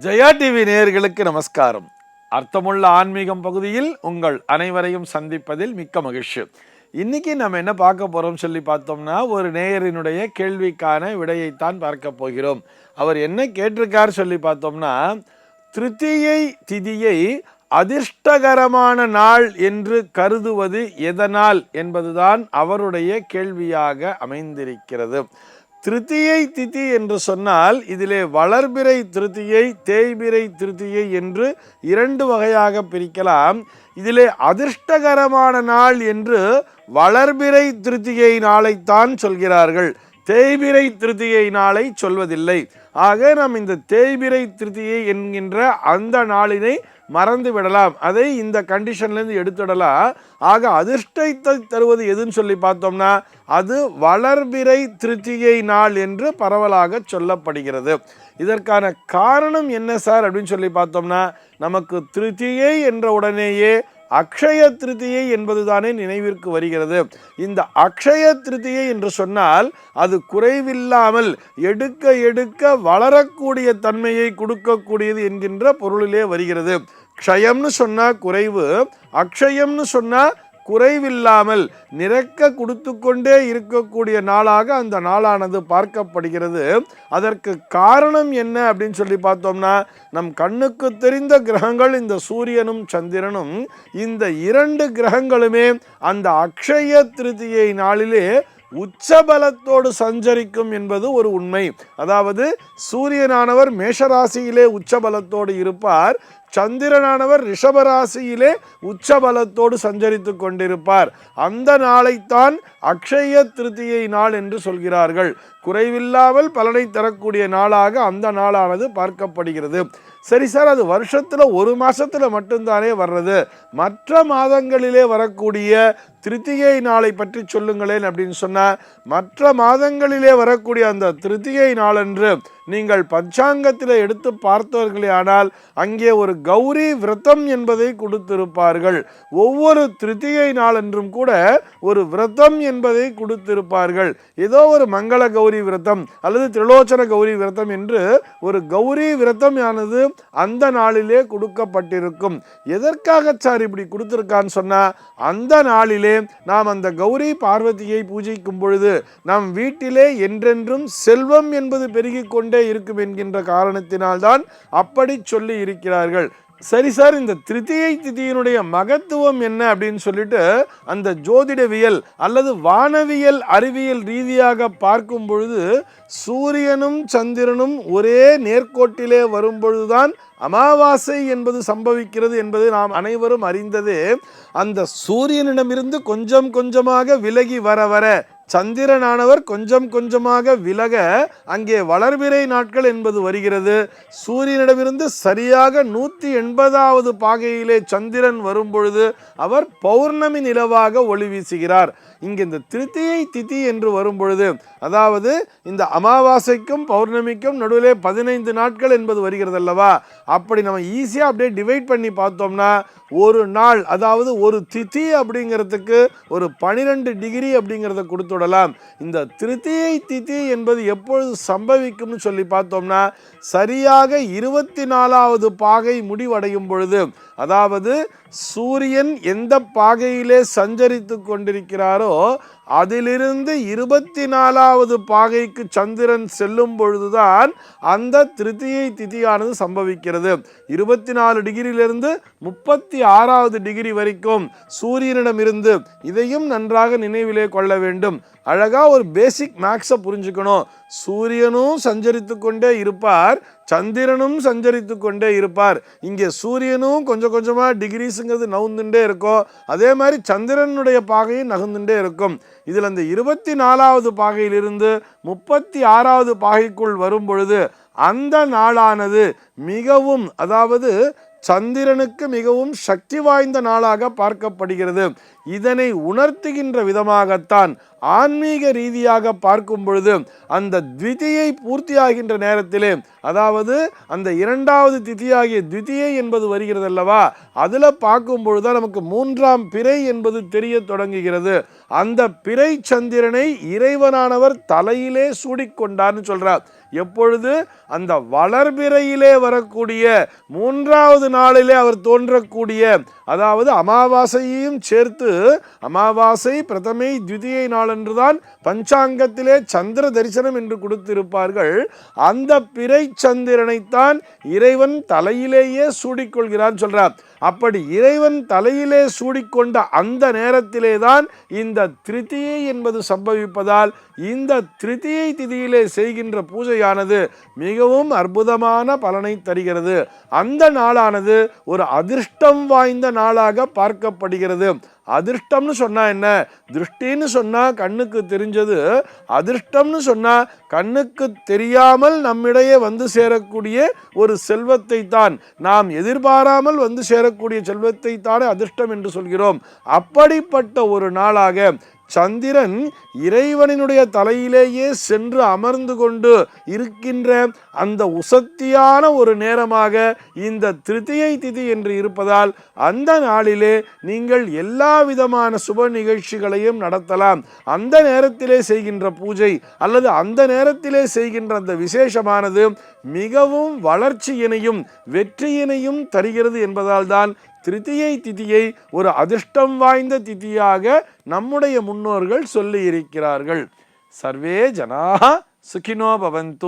Jaya TV நேயர்களுக்கு நமஸ்காரம். அர்த்தமுள்ள ஆன்மீகம் பகுதியில் உங்கள் அனைவரையும் சந்திப்பதில் மிக்க மகிழ்ச்சி. இன்னைக்கு நம்ம என்ன பார்க்க போறோம் சொல்லி பார்த்தோம்னா, ஒரு நேயரினுடைய கேள்விக்கான விடையைத்தான் பார்க்க போகிறோம். அவர் என்ன கேட்டிருக்கார் சொல்லி பார்த்தோம்னா, திருத்தியை திதியை அதிர்ஷ்டகரமான நாள் என்று கருதுவது எதனால் என்பதுதான் அவருடைய கேள்வியாக அமைந்திருக்கிறது. திருத்தியை திதி என்று சொன்னால் இதிலே வளர்பிறை திருத்தியை, தேய்பிறை திருத்தியை என்று இரண்டு வகையாக பிரிக்கலாம். இதிலே அதிர்ஷ்டகரமான நாள் என்று வளர்பிறை திருத்தியை நாளைத்தான் சொல்கிறார்கள், தேய்பிறை திருத்தியை நாளை சொல்வதில்லை. ஆக நாம் இந்த தேய்பிறை திருத்தியை என்கின்ற அந்த நாளினை மறந்து விடலாம், அதை இந்த கண்டிஷன்லேருந்து எடுத்துடலாம். ஆக அதிர்ஷ்டத்தை தருவது எதுன்னு சொல்லி பார்த்தோம்னா அது வளர்பிறை திருத்தியை நாள் என்று பரவலாக சொல்லப்படுகிறது. இதற்கான காரணம் என்ன சார் அப்படின்னு சொல்லி பார்த்தோம்னா, நமக்கு திருத்தியை என்ற உடனேயே அக்ஷய திருத்தியை என்பது தானே நினைவிற்கு வருகிறது. இந்த அக்ஷய திருத்தியை என்று சொன்னால் அது குறைவில்லாமல் எடுக்க எடுக்க வளரக்கூடிய தன்மையை கொடுக்கக்கூடியது என்கின்ற பொருளிலே வருகிறது. க்ஷயம்னு சொன்னா குறைவு, அக்ஷயம்னு சொன்னா குறைவில்லாமல் நிரக்க கொடுத்து கொண்டே இருக்கக்கூடிய நாளாக அந்த நாளானது பார்க்கப்படுகிறது. அதற்கு காரணம் என்ன அப்படின்னு சொல்லி பார்த்தோம்னா, நம் கண்ணுக்கு தெரிந்த கிரகங்கள் இந்த சூரியனும் சந்திரனும், இந்த இரண்டு கிரகங்களுமே அந்த அக்ஷய திருதியை நாளிலே உச்சபலத்தோடு சஞ்சரிக்கும் என்பது ஒரு உண்மை. அதாவது சூரியனானவர் மேஷராசியிலே உச்சபலத்தோடு இருப்பார், சந்திரனானவர் ரிஷபராசியிலே உச்சபலத்தோடு சஞ்சரித்து கொண்டிருப்பார். அந்த நாளைத்தான் அக்ஷய திருத்தியை நாள் என்று சொல்கிறார்கள். குறைவில்லாமல் பலனை தரக்கூடிய நாளாக அந்த நாளானது பார்க்கப்படுகிறது. சரி சார், அது வருஷத்துல ஒரு மாசத்துல மட்டும்தானே வர்றது, மற்ற மாதங்களிலே வரக்கூடிய திருத்தியை நாளை பற்றி சொல்லுங்களேன் அப்படின்னு சொன்னா, மற்ற மாதங்களிலே வரக்கூடிய அந்த திருத்தியை நாளன்று நீங்கள் பஞ்சாங்கத்தில் எடுத்து பார்த்தவர்களே ஆனால் அங்கே ஒரு கௌரி விரதம் என்பதை கொடுத்திருப்பார்கள். ஒவ்வொரு திருத்தியை நாளன்றும் கூட ஒரு விரதம் என்பதை கொடுத்திருப்பார்கள். ஏதோ ஒரு மங்கள கௌரி விரதம் அல்லது திரிலோச்சன கௌரி விரதம் என்று ஒரு கௌரி விரதம் ஆனது அந்த நாளிலே கொடுக்கப்பட்டிருக்கும். எதற்காக சார் இப்படி கொடுத்திருக்கான்னு சொன்னா, அந்த நாளிலே நாம் அந்த கௌரி பார்வதியை பூஜிக்கும் பொழுது நம் வீட்டிலே என்றென்றும் செல்வம் என்பது பெருகிக் கொண்டே இருக்கும் என்கின்ற காரணத்தினால்தான் அப்படி சொல்லி இருக்கிறார்கள். சரி சார், இந்த திருத்தியை திதியினுடைய மகத்துவம் என்ன அப்படின்னு சொல்லிட்டு அந்த ஜோதிடவியல் அல்லது வானவியல் அறிவியல் ரீதியாக பார்க்கும் பொழுது, சூரியனும் சந்திரனும் ஒரே நேர்கோட்டிலே வரும் பொழுதுதான் அமாவாசை என்பது சம்பவிக்கிறது என்பது நாம் அனைவரும் அறிந்ததே. அந்த சூரியனிடமிருந்து கொஞ்சம் கொஞ்சமாக விலகி வர வர சந்திரனானவர் கொஞ்சம் கொஞ்சமாக விலக அங்கே வளர்பிறை நாட்கள் என்பது வருகிறது. சூரியனிடமிருந்து சரியாக 180வது பாகையிலே சந்திரன் வரும் பொழுது அவர் பௌர்ணமி நிலவாக ஒளி வீசுகிறார். இங்கே இந்த திருத்தியை திதி என்று வரும் பொழுது, அதாவது இந்த அமாவாசைக்கும் பௌர்ணமிக்கும் நடுவிலே 15 நாட்கள் என்பது வருகிறது அல்லவா, அப்படி நம்ம ஈஸியாக அப்படியே டிவைட் பண்ணி பார்த்தோம்னா ஒரு நாள், அதாவது ஒரு திதி அப்படிங்கிறதுக்கு ஒரு 12 டிகிரி அப்படிங்கிறத கொடுத்துடலாம். இந்த திருத்தியை திதி என்பது எப்பொழுது சம்பவிக்கும்னு சொல்லி பார்த்தோம்னா, சரியாக 24வது பாகை முடிவடையும் பொழுது, அதாவது சூரியன் எந்த பாகையிலே சஞ்சரித்து கொண்டிருக்கிறாரோ அதிலிருந்து 24வது பாகைக்கு சந்திரன் செல்லும் பொழுதுதான் அந்த திருத்தியை திதியானது சம்பவிக்கிறது. 24 டிகிரியிலிருந்து 36வது டிகிரி வரைக்கும் சூரியனிடம் இருந்து, இதையும் நன்றாக நினைவிலே கொள்ள வேண்டும். அழகா ஒரு பேசிக் மேக்ஸை புரிஞ்சுக்கணும். சூரியனும் சஞ்சரித்து கொண்டே இருப்பார், சந்திரனும் சஞ்சரித்து கொண்டே இருப்பார். இங்கே சூரியனும் கொஞ்சம் கொஞ்சமாக டிகிரிஸுங்கிறது நகர்ந்துட்டே இருக்கும், அதே மாதிரி சந்திரனுடைய பாகையும் நகர்ந்துட்டே இருக்கும். இதில் அந்த 24வது பாகையிலிருந்து 36வது பாகைக்குள் வரும் பொழுது அந்த நாளானது மிகவும், அதாவது சந்திரனுக்கு மிகவும் சக்தி வாய்ந்த நாளாக பார்க்கப்படுகிறது. இதனை உணர்த்துகின்ற விதமாகத்தான் ஆன்மீக ரீதியாக பார்க்கும் பொழுது அந்த த்விதியை பூர்த்தியாகின்ற நேரத்திலே, அதாவது அந்த 2வது திதியாகிய த்விதியை என்பது வருகிறது அல்லவா, அதில் பார்க்கும் பொழுதுதான் நமக்கு 3ஆம் பிறை என்பது தெரிய தொடங்குகிறது. அந்த பிறை சந்திரனை இறைவனானவர் தலையிலே சூடிக்கொண்டார்னு சொல்றார். எப்பொழுது அந்த வளர்பிறையிலே வரக்கூடிய 3வது நாளிலே அவர் தோன்றக்கூடிய, அதாவது அமாவாசையையும் சேர்த்து அமாவாசை பிரதமை த்விதியை நாளன்றுதான் பஞ்சாங்கத்திலே சந்திர தரிசனம் என்று கொடுத்திருப்பார்கள். அந்த பிறை சந்திரனைத்தான் இறைவன் தலையிலேயே சூடிக்கொள்கிறான் சொல்றார். அப்படி இறைவன் தலையிலே சூடிக்கொண்ட அந்த நேரத்திலே தான் இந்த திருத்தியை என்பது சம்பவிப்பதால் இந்த திருத்தியை திதியிலே செய்கின்ற பூஜையானது மிகவும் அற்புதமான பலனை தருகிறது. அந்த நாளானது ஒரு அதிர்ஷ்டம் வாய்ந்த நாளாக பார்க்கப்படுகிறது. அதிர்ஷ்டம்னு சொன்னா என்ன? திருஷ்டின்னு சொன்னா கண்ணுக்கு தெரிஞ்சது, அதிர்ஷ்டம்னு சொன்னா கண்ணுக்கு தெரியாமல் நம்மிடையே வந்து சேரக்கூடிய ஒரு செல்வத்தை தான், நாம் எதிர்பாராமல் வந்து சேரக்கூடிய செல்வத்தை தானே அதிர்ஷ்டம் என்று சொல்கிறோம். அப்படிப்பட்ட ஒரு நாளாக சந்திரன் இறைவனினுடைய தலையிலேயே சென்று அமர்ந்து கொண்டு இருக்கின்ற அந்த உசத்தியான ஒரு நேரமாக இந்த திருத்தியை திதி என்று இருப்பதால் அந்த நாளிலே நீங்கள் எல்லா விதமான சுப நிகழ்ச்சிகளையும் நடத்தலாம். அந்த நேரத்திலே செய்கின்ற பூஜை அல்லது அந்த நேரத்திலே செய்கின்ற அந்த விசேஷமானது மிகவும் வளர்ச்சியினையும் வெற்றியினையும் தருகிறது என்பதால் தான் திருத்தியை திதியை ஒரு அதிர்ஷ்டம் வாய்ந்த திதியாக நம்முடைய முன்னோர்கள் சொல்லி இருக்கிறார்கள். சர்வே ஜனாः சுகினோ பவந்து.